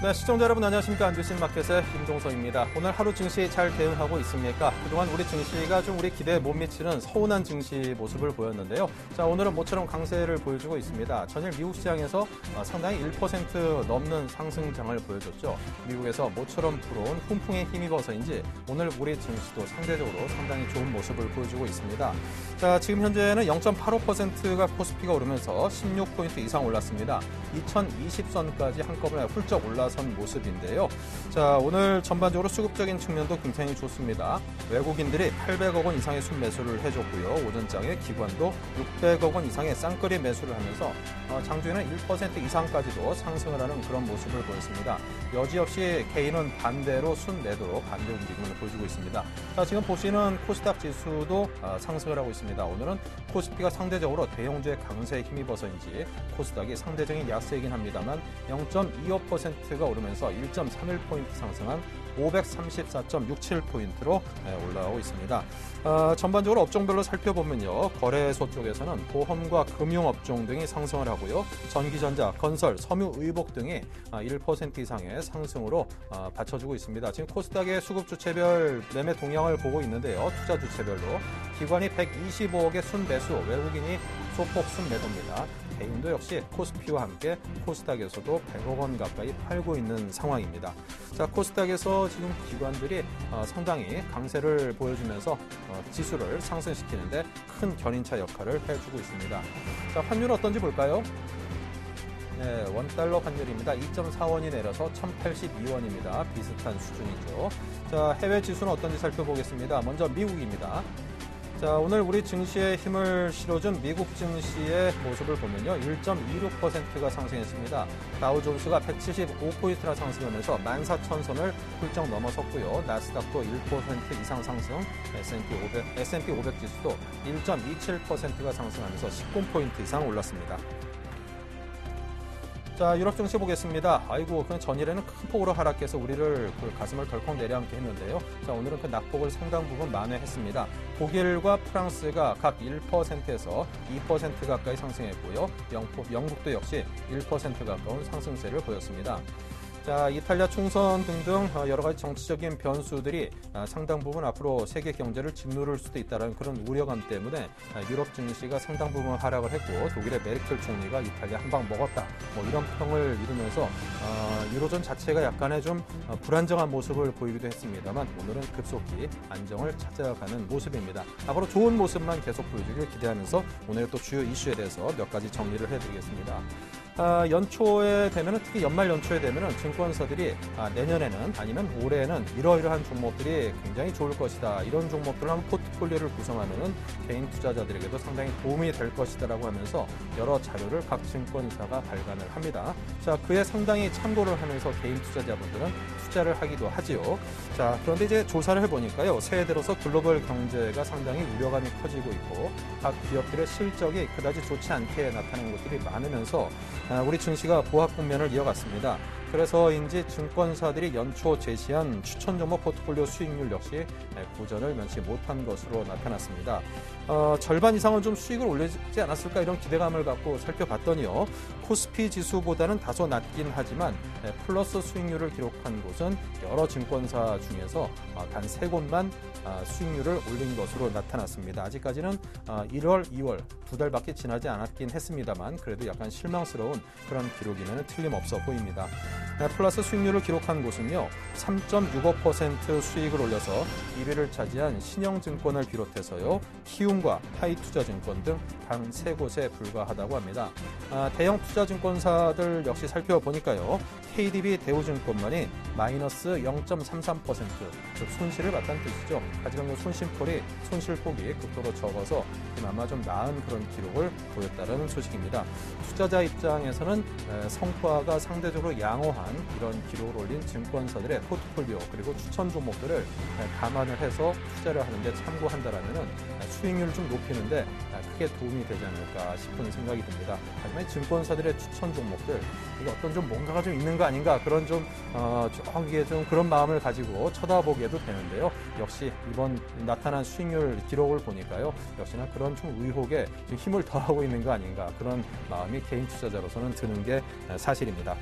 네, 시청자 여러분 안녕하십니까. 안주신 마켓의 임동석입니다. 오늘 하루 증시 잘 대응하고 있습니까? 그동안 우리 증시가 좀 우리 기대에 못 미치는 서운한 증시 모습을 보였는데요. 자, 오늘은 모처럼 강세를 보여주고 있습니다. 전일 미국 시장에서 상당히 1% 넘는 상승장을 보여줬죠. 미국에서 모처럼 불어온 훈풍에 힘입어서인지 오늘 우리 증시도 상대적으로 상당히 좋은 모습을 보여주고 있습니다. 자, 지금 현재는 0.85%가 코스피가 오르면서 16포인트 이상 올랐습니다. 2020선까지 한꺼번에 훌쩍 올라선 모습인데요. 자, 오늘 전반적으로 수급적인 측면도 굉장히 좋습니다. 외국인들이 800억 원 이상의 순매수를 해줬고요. 오전장에 기관도 600억 원 이상의 쌍끌이 매수를 하면서 장중에는 1% 이상까지도 상승을 하는 그런 모습을 보였습니다. 여지없이 개인은 반대로 순매도로 반대 움직임을 보여주고 있습니다. 자, 지금 보시는 코스닥 지수도 상승을 하고 있습니다. 오늘은 코스피가 상대적으로 대형주의 강세에 힘입어서인지 코스닥이 상대적인 약세이긴 합니다만 0.25%가 오르면서 1.31포인트 상승한 534.67포인트로 올라오고 있습니다. 전반적으로 업종별로 살펴보면요. 거래소 쪽에서는 보험과 금융업종 등이 상승을 하고요. 전기전자, 건설, 섬유의복 등이 1% 이상의 상승으로 받쳐주고 있습니다. 지금 코스닥의 수급주체별 매매 동향을 보고 있는데요. 투자주체별로 기관이 125억의 순매수, 외국인이 소폭 순매도입니다. 개인도 역시 코스피와 함께 코스닥에서도 100억 원 가까이 팔고 있는 상황입니다. 자, 코스닥에서 지금 기관들이 상당히 강세를 보여주면서 지수를 상승시키는데 큰 견인차 역할을 해주고 있습니다. 자, 환율은 어떤지 볼까요? 네, 원달러 환율입니다. 2.4원이 내려서 1082원입니다. 비슷한 수준이죠. 자, 해외 지수는 어떤지 살펴보겠습니다. 먼저 미국입니다. 자, 오늘 우리 증시에 힘을 실어준 미국 증시의 모습을 보면요. 1.26%가 상승했습니다. 다우존스가 175포인트나 상승하면서 14,000선을 훌쩍 넘어섰고요. 나스닥도 1% 이상 상승, S&P 500 지수도 1.27%가 상승하면서 19포인트 이상 올랐습니다. 자, 유럽 증시 보겠습니다. 아이고, 그냥 전일에는 큰 폭으로 하락해서 우리를 가슴을 덜컥 내려앉게 했는데요. 자, 오늘은 그 낙폭을 상당 부분 만회했습니다. 독일과 프랑스가 각 1%에서 2% 가까이 상승했고요. 영국도 역시 1% 가까운 상승세를 보였습니다. 자, 이탈리아 총선 등등 여러 가지 정치적인 변수들이 상당 부분 앞으로 세계 경제를 짓누를 수도 있다는 그런 우려감 때문에 유럽 증시가 상당 부분 하락을 했고 독일의 메르켈 총리가 이탈리아 한 방 먹었다. 뭐 이런 평을 이루면서 유로존 자체가 약간의 좀 불안정한 모습을 보이기도 했습니다만 오늘은 급속히 안정을 찾아가는 모습입니다. 앞으로 좋은 모습만 계속 보여주길 기대하면서 오늘 또 주요 이슈에 대해서 몇 가지 정리를 해드리겠습니다. 연초에 되면은 특히 연말 연초에 되면은 증권사들이 내년에는 아니면 올해에는 이러이러한 종목들이 굉장히 좋을 것이다. 이런 종목들을 한번 포트폴리오를 구성하면은 개인 투자자들에게도 상당히 도움이 될 것이다라고 하면서 여러 자료를 각 증권사가 발간을 합니다. 자, 그에 상당히 참고를 하면서 개인 투자자분들은 투자를 하기도 하지요. 자, 그런데 이제 조사를 해보니까요. 새해 들어서 글로벌 경제가 상당히 우려감이 커지고 있고 각 기업들의 실적이 그다지 좋지 않게 나타나는 것들이 많으면서 우리 증시가 보합 국면을 이어갔습니다. 그래서인지 증권사들이 연초 제시한 추천 종목 포트폴리오 수익률 역시 고전을 면치 못한 것으로 나타났습니다. 절반 이상은 좀 수익을 올리지 않았을까 이런 기대감을 갖고 살펴봤더니요. 코스피 지수보다는 다소 낮긴 하지만 플러스 수익률을 기록한 곳은 여러 증권사 중에서 단 3곳만 수익률을 올린 것으로 나타났습니다. 아직까지는 1월, 2월 두 달밖에 지나지 않았긴 했습니다만 그래도 약간 실망스러운 그런 기록이면 틀림없어 보입니다. 플러스 수익률을 기록한 곳은요. 3.65% 수익을 올려서 1위를 차지한 신영증권을 비롯해서요. 키움과 하이투자증권 등 단 3곳에 불과하다고 합니다. 대형 투자증권사들 역시 살펴보니까요. KDB 대우증권만이 마이너스 0.33%, 즉 손실을 봤다는 뜻이죠. 하지만 손실폭이 극도로 적어서 그나마 좀 나은 그런 기록을 보였다는 소식입니다. 투자자 입장에서는 성과가 상대적으로 양호한 이런 기록을 올린 증권사들의 포트폴리오 그리고 추천 종목들을 감안을 해서 투자를 하는데 참고한다라면 수익률을 좀 높이는데 크게 도움이 되지 않을까 싶은 생각이 듭니다. 하지만 증권사들의 추천 종목들 이게 어떤 좀 뭔가가 좀 있는 거 아닌가 그런 좀 저기에 좀 그런 마음을 가지고 쳐다보게도 되는데요. 역시 이번 나타난 수익률 기록을 보니까요. 역시나 그런 좀 의혹에 좀 힘을 더하고 있는 거 아닌가 그런 마음이 개인 투자자로서는 드는 게 사실입니다.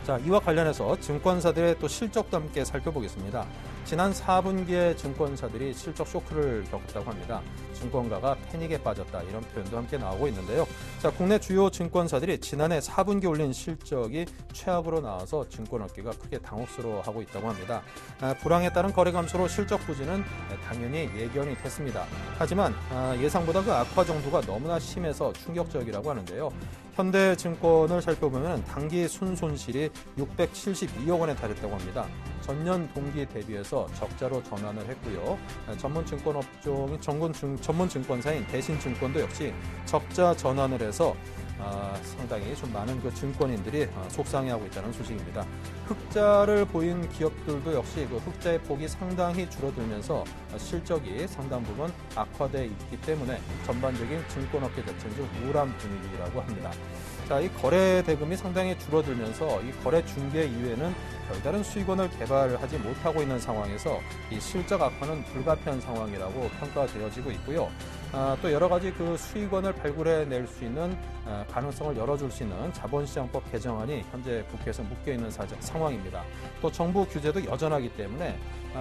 자, 이와 관련해서 증권사들의 또 실적도 함께 살펴보겠습니다. 지난 4분기에 증권사들이 실적 쇼크를 겪었다고 합니다. 증권가가 패닉에 빠졌다, 이런 표현도 함께 나오고 있는데요. 자, 국내 주요 증권사들이 지난해 4분기 올린 실적이 최악으로 나와서 증권업계가 크게 당혹스러워하고 있다고 합니다. 불황에 따른 거래 감소로 실적 부진은 당연히 예견이 됐습니다. 하지만 예상보다 그 악화 정도가 너무나 심해서 충격적이라고 하는데요. 현대증권을 살펴보면 단기 순손실이 672억 원에 달했다고 합니다. 전년 동기 대비해서 적자로 전환을 했고요. 전문 증권업종인 전문 증권사인 대신증권도 역시 적자 전환을 해서 상당히 좀 많은 그 증권인들이 속상해하고 있다는 소식입니다. 흑자를 보인 기업들도 역시 그 흑자의 폭이 상당히 줄어들면서 실적이 상당 부분 악화되어 있기 때문에 전반적인 증권업계 자체는 좀 우울한 분위기라고 합니다. 자, 이 거래 대금이 상당히 줄어들면서 이 거래 중개 이외에는 별다른 수익원을 개발하지 못하고 있는 상황에서 이 실적 악화는 불가피한 상황이라고 평가되어지고 있고요. 또 여러 가지 그 수익원을 발굴해낼 수 있는 가능성을 열어줄 수 있는 자본시장법 개정안이 현재 국회에서 묶여있는 상황입니다. 또 정부 규제도 여전하기 때문에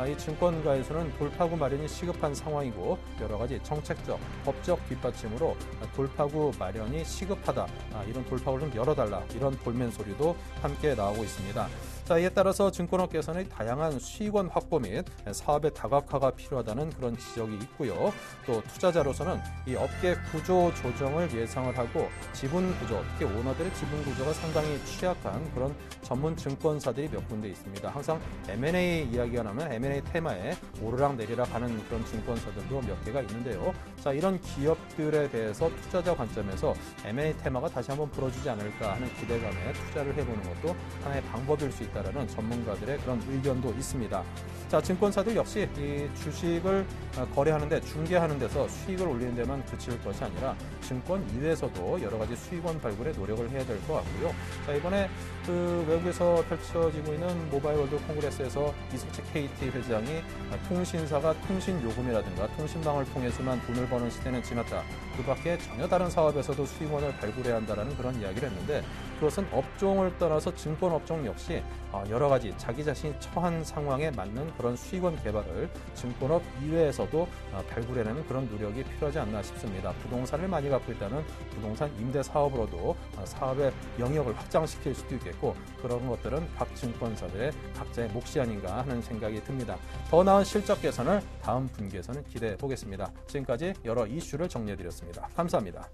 이 증권가에서는 돌파구 마련이 시급한 상황이고 여러 가지 정책적, 법적 뒷받침으로 돌파구 마련이 시급하다, 이런 돌파구를 좀 열어달라, 이런 볼멘 소리도 함께 나오고 있습니다. 자, 이에 따라서 증권업계에서는 다양한 수익원 확보 및 사업의 다각화가 필요하다는 그런 지적이 있고요. 또 투자자로서는 이 업계 구조 조정을 예상을 하고 지분 구조, 특히 오너들의 지분 구조가 상당히 취약한 그런 전문 증권사들이 몇 군데 있습니다. 항상 M&A 이야기가 나면 M&A 테마에 오르락 내리락 하는 그런 증권사들도 몇 개가 있는데요. 자, 이런 기업들에 대해서 투자자 관점에서 M&A 테마가 다시 한번 불어주지 않을까 하는 기대감에 투자를 해보는 것도 하나의 방법일 수 있다는 전문가들의 그런 의견도 있습니다. 자, 증권사들 역시 이 주식을 거래하는데, 중개하는 데서 수익을 올리는 데만 그칠 것이 아니라 증권 이외에서도 여러 가지 수익원 발굴에 노력을 해야 될 것 같고요. 자, 이번에 그 외국에서 펼쳐지고 있는 모바일 월드 콩그레스에서 이석채 KT 회장이 통신사가 통신 요금이라든가 통신망을 통해서만 돈을 버는 시대는 지났다. 그 밖에 전혀 다른 사업에서도 수익원을 발굴해야 한다는 그런 이야기를 했는데, 그것은 업종을 떠나서 증권 업종 역시 여러 가지 자기 자신이 처한 상황에 맞는 그런 수익원 개발을 증권업 이외에서도 발굴해내는 그런 노력이 필요하지 않나 싶습니다. 부동산을 많이 갖고 있다는 부동산 임대 사업으로도 사업의 영역을 확장시킬 수도 있겠고, 그런 것들은 각 증권사들의 각자의 몫이 아닌가 하는 생각이 듭니다. 더 나은 실적 개선을 다음 분기에서는 기대해 보겠습니다. 지금까지 여러 이슈를 정리해드렸습니다. 감사합니다.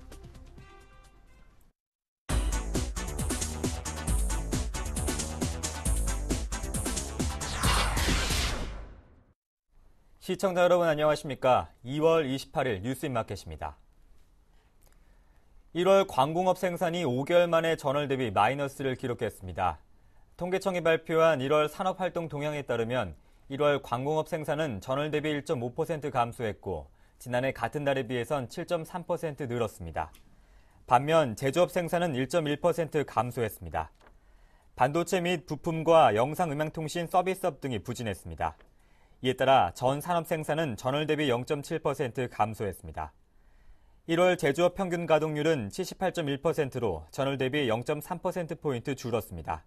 시청자 여러분 안녕하십니까? 2월 28일 뉴스인마켓입니다. 1월 광공업 생산이 5개월 만에 전월 대비 마이너스를 기록했습니다. 통계청이 발표한 1월 산업활동 동향에 따르면 1월 광공업 생산은 전월 대비 1.5% 감소했고 지난해 같은 달에 비해선 7.3% 늘었습니다. 반면 제조업 생산은 1.1% 감소했습니다. 반도체 및 부품과 영상음향통신 서비스업 등이 부진했습니다. 이에 따라 전 산업 생산은 전월 대비 0.7% 감소했습니다. 1월 제조업 평균 가동률은 78.1%로 전월 대비 0.3%포인트 줄었습니다.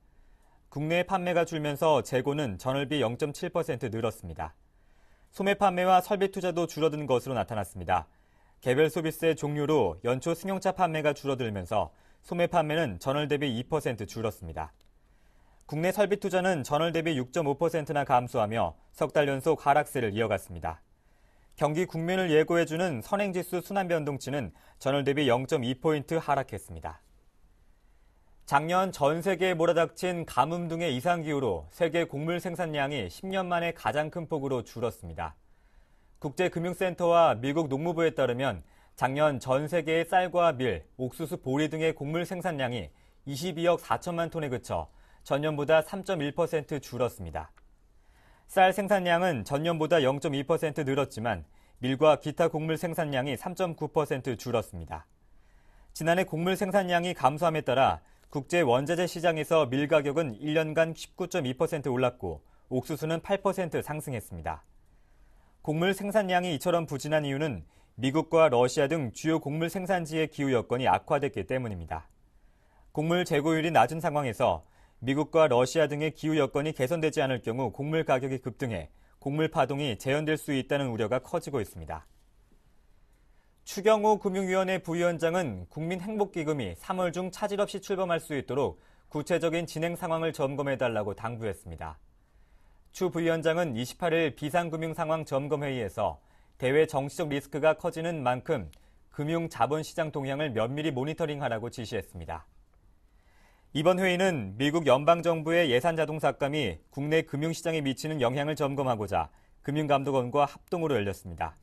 국내 판매가 줄면서 재고는 전월비 0.7% 늘었습니다. 소매 판매와 설비 투자도 줄어든 것으로 나타났습니다. 개별 소비세 종류로 연초 승용차 판매가 줄어들면서 소매 판매는 전월 대비 2% 줄었습니다. 국내 설비 투자는 전월 대비 6.5%나 감소하며 석 달 연속 하락세를 이어갔습니다. 경기 국면을 예고해주는 선행지수 순환변동치는 전월 대비 0.2포인트 하락했습니다. 작년 전 세계에 몰아닥친 가뭄 등의 이상기후로 세계 곡물 생산량이 10년 만에 가장 큰 폭으로 줄었습니다. 국제금융센터와 미국 농무부에 따르면 작년 전 세계의 쌀과 밀, 옥수수, 보리 등의 곡물 생산량이 22억 4천만 톤에 그쳐 전년보다 3.1% 줄었습니다. 쌀 생산량은 전년보다 0.2% 늘었지만 밀과 기타 곡물 생산량이 3.9% 줄었습니다. 지난해 곡물 생산량이 감소함에 따라 국제 원자재 시장에서 밀 가격은 1년간 19.2% 올랐고 옥수수는 8% 상승했습니다. 곡물 생산량이 이처럼 부진한 이유는 미국과 러시아 등 주요 곡물 생산지의 기후 여건이 악화됐기 때문입니다. 곡물 재고율이 낮은 상황에서 미국과 러시아 등의 기후 여건이 개선되지 않을 경우 곡물 가격이 급등해 곡물 파동이 재현될 수 있다는 우려가 커지고 있습니다. 추경호 금융위원회 부위원장은 국민행복기금이 3월 중 차질 없이 출범할 수 있도록 구체적인 진행 상황을 점검해달라고 당부했습니다. 추 부위원장은 28일 비상금융상황점검회의에서 대외 정치적 리스크가 커지는 만큼 금융자본시장 동향을 면밀히 모니터링하라고 지시했습니다. 이번 회의는 미국 연방정부의 예산자동 삭감이 국내 금융시장에 미치는 영향을 점검하고자 금융감독원과 합동으로 열렸습니다.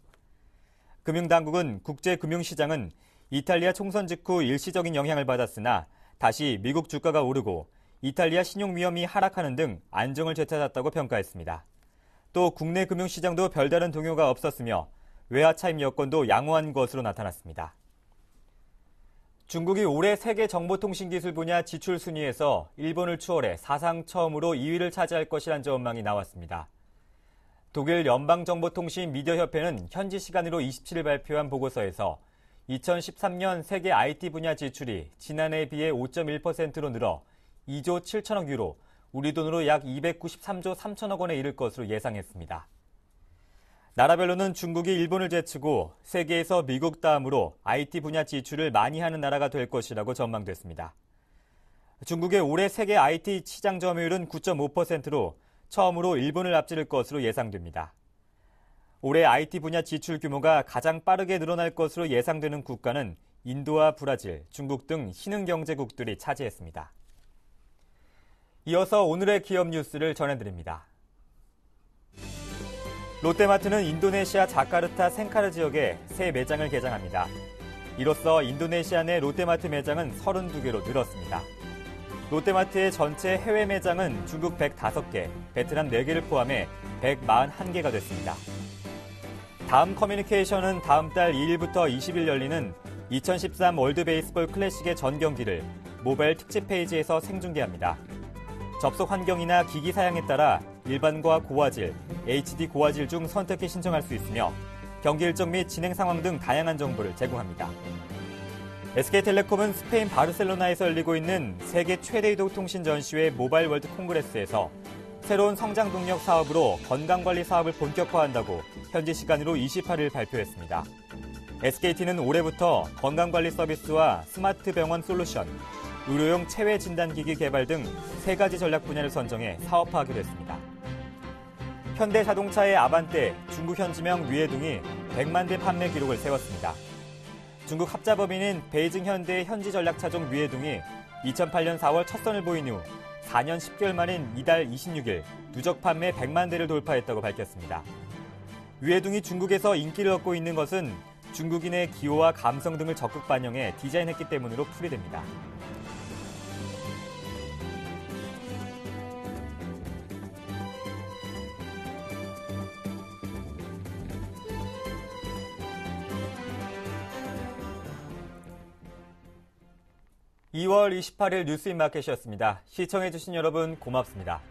금융당국은 국제금융시장은 이탈리아 총선 직후 일시적인 영향을 받았으나 다시 미국 주가가 오르고 이탈리아 신용위험이 하락하는 등 안정을 되찾았다고 평가했습니다. 또 국내 금융시장도 별다른 동요가 없었으며 외화 차입 여건도 양호한 것으로 나타났습니다. 중국이 올해 세계 정보통신기술 분야 지출 순위에서 일본을 추월해 사상 처음으로 2위를 차지할 것이란 전망이 나왔습니다. 독일 연방정보통신 미디어협회는 현지 시간으로 27일 발표한 보고서에서 2013년 세계 IT 분야 지출이 지난해에 비해 5.1%로 늘어 2조 7천억 유로, 우리 돈으로 약 293조 3천억 원에 이를 것으로 예상했습니다. 나라별로는 중국이 일본을 제치고 세계에서 미국 다음으로 IT 분야 지출을 많이 하는 나라가 될 것이라고 전망됐습니다. 중국의 올해 세계 IT 시장 점유율은 9.5%로 처음으로 일본을 앞지를 것으로 예상됩니다. 올해 IT 분야 지출 규모가 가장 빠르게 늘어날 것으로 예상되는 국가는 인도와 브라질, 중국 등 신흥경제국들이 차지했습니다. 이어서 오늘의 기업 뉴스를 전해드립니다. 롯데마트는 인도네시아 자카르타 생카르 지역에 새 매장을 개장합니다. 이로써 인도네시아 내 롯데마트 매장은 32개로 늘었습니다. 롯데마트의 전체 해외 매장은 중국 105개, 베트남 4개를 포함해 141개가 됐습니다. 다음 커뮤니케이션은 다음 달 2일부터 20일 열리는 2013 월드 베이스볼 클래식의 전 경기를 모바일 특집 페이지에서 생중계합니다. 접속 환경이나 기기 사양에 따라 일반과 고화질, HD 고화질 중 선택해 신청할 수 있으며 경기 일정 및 진행 상황 등 다양한 정보를 제공합니다. SK텔레콤은 스페인 바르셀로나에서 열리고 있는 세계 최대 이동통신 전시회 모바일 월드 콩그레스에서 새로운 성장 동력 사업으로 건강관리 사업을 본격화한다고 현지 시간으로 28일 발표했습니다. SKT는 올해부터 건강관리 서비스와 스마트 병원 솔루션, 의료용 체외 진단기기 개발 등 3가지 전략 분야를 선정해 사업화하기로 했습니다. 현대자동차의 아반떼, 중국 현지명 위에둥이 100만 대 판매 기록을 세웠습니다. 중국 합자법인인 베이징 현대의 현지 전략차종 위에둥이 2008년 4월 첫 선을 보인 후 4년 10개월 만인 이달 26일 누적 판매 100만 대를 돌파했다고 밝혔습니다. 위에둥이 중국에서 인기를 얻고 있는 것은 중국인의 기호와 감성 등을 적극 반영해 디자인했기 때문으로 풀이됩니다. (2월 28일) 뉴스인마켓이었습니다. 시청해주신 여러분 고맙습니다.